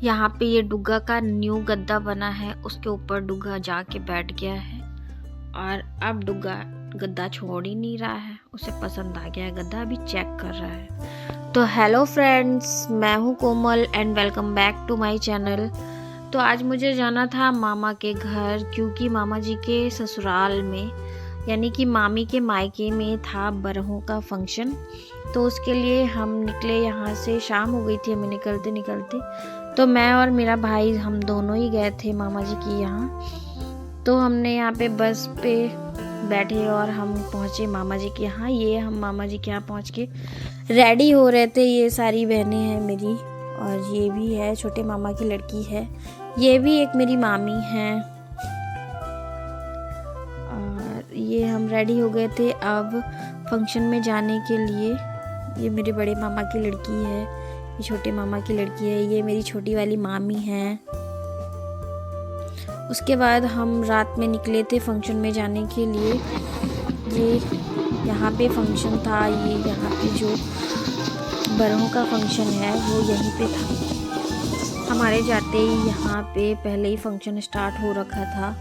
यहाँ पे ये डुग्गा का न्यू गद्दा बना है, उसके ऊपर डुग्गा जाके बैठ गया है और अब डुग्गा गद्दा छोड़ ही नहीं रहा है। उसे पसंद आ गया है गद्दा, अभी चेक कर रहा है। तो हेलो फ्रेंड्स, मैं हूँ Komal and welcome back to my channel. तो आज मुझे जाना था मामा के घर, क्योंकि मामा जी के ससुराल में यानी कि मामी के मायके में था बरहों का फंक्शन। तो उसके लिए हम निकले यहाँ से, शाम हो गई थी हमें निकलते निकलते। तो मैं और मेरा भाई हम दोनों ही गए थे मामा जी के यहाँ। तो हमने यहाँ पे बस पे बैठे और हम पहुँचे मामा जी के यहाँ। ये हम मामा जी के यहाँ पहुँच के रेडी हो रहे थे। ये सारी बहनें हैं मेरी, और ये भी है छोटे मामा की लड़की है, ये भी एक मेरी मामी हैं। और ये हम रेडी हो गए थे अब फंक्शन में जाने के लिए। ये मेरे बड़े मामा की लड़की है, ये छोटे मामा की लड़की है, ये मेरी छोटी वाली मामी है। उसके बाद हम रात में निकले थे फंक्शन में जाने के लिए। ये यहाँ पे फंक्शन था, ये यहाँ पे जो बरहों का फंक्शन है वो यहीं पे था। हमारे जाते ही यहाँ पे पहले ही फंक्शन स्टार्ट हो रखा था।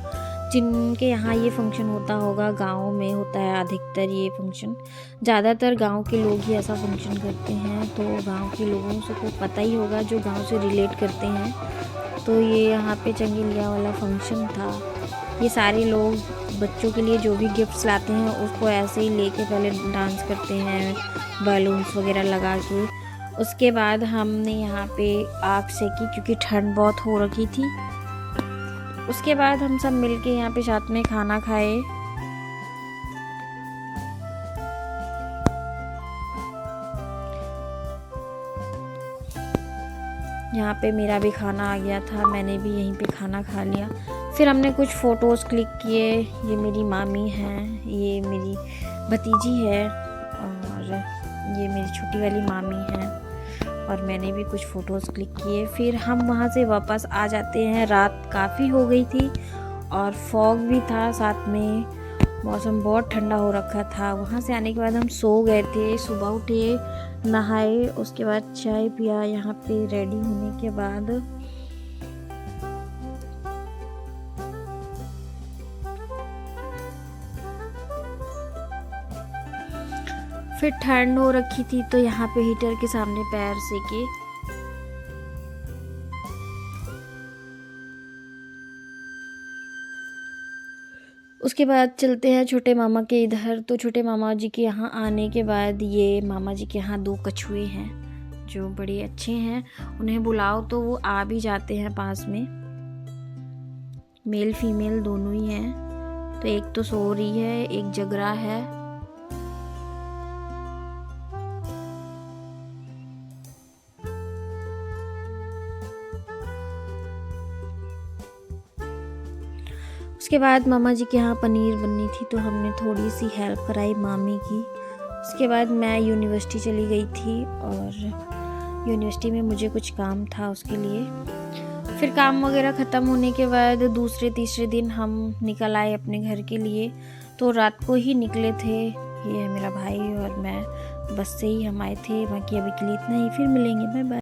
जिनके यहाँ ये फंक्शन होता होगा, गाँव में होता है अधिकतर ये फंक्शन, ज़्यादातर गाँव के लोग ही ऐसा फंक्शन करते हैं। तो गाँव के लोगों से को पता ही होगा जो गाँव से रिलेट करते हैं। तो ये यहाँ पे चंगेलिया वाला फंक्शन था। ये सारे लोग बच्चों के लिए जो भी गिफ्ट्स लाते हैं उसको ऐसे ही लेके पहले डांस करते हैं बैलून्स वगैरह लगा के। उसके बाद हमने यहाँ पे आग सेकी क्योंकि ठंड बहुत हो रखी थी। उसके बाद हम सब मिलके यहाँ पे साथ में खाना खाए। यहाँ पे मेरा भी खाना आ गया था, मैंने भी यहीं पे खाना खा लिया। फिर हमने कुछ फ़ोटोज़ क्लिक किए। ये मेरी मामी हैं, ये मेरी भतीजी है, और ये मेरी छोटी वाली मामी हैं, और मैंने भी कुछ फ़ोटोज़ क्लिक किए। फिर हम वहाँ से वापस आ जाते हैं। रात काफ़ी हो गई थी और फॉग भी था साथ में, मौसम बहुत ठंडा हो रखा था। वहाँ से आने के बाद हम सो गए थे। सुबह उठे, नहाए, उसके बाद चाय पिया। यहाँ पे रेडी होने के बाद फिर ठंड हो रखी थी तो यहाँ पे हीटर के सामने पैर सेके। उसके बाद चलते हैं छोटे मामा के इधर। तो छोटे मामा जी के यहाँ आने के बाद ये मामा जी के यहाँ 2 कछुए हैं जो बड़े अच्छे हैं। उन्हें बुलाओ तो वो आ भी जाते हैं पास में। मेल फीमेल दोनों ही हैं। तो एक तो सो रही है, एक जग रहा है। उसके बाद मामा जी के यहाँ पनीर बननी थी तो हमने थोड़ी सी हेल्प कराई मामी की। उसके बाद मैं यूनिवर्सिटी चली गई थी और यूनिवर्सिटी में मुझे कुछ काम था उसके लिए। फिर काम वगैरह ख़त्म होने के बाद दूसरे तीसरे दिन हम निकल आए अपने घर के लिए। तो रात को ही निकले थे। ये है मेरा भाई और मैं, बस से ही हम आए थे। बाकी अभी के लिए इतना ही, फिर मिलेंगे, बाय बाय।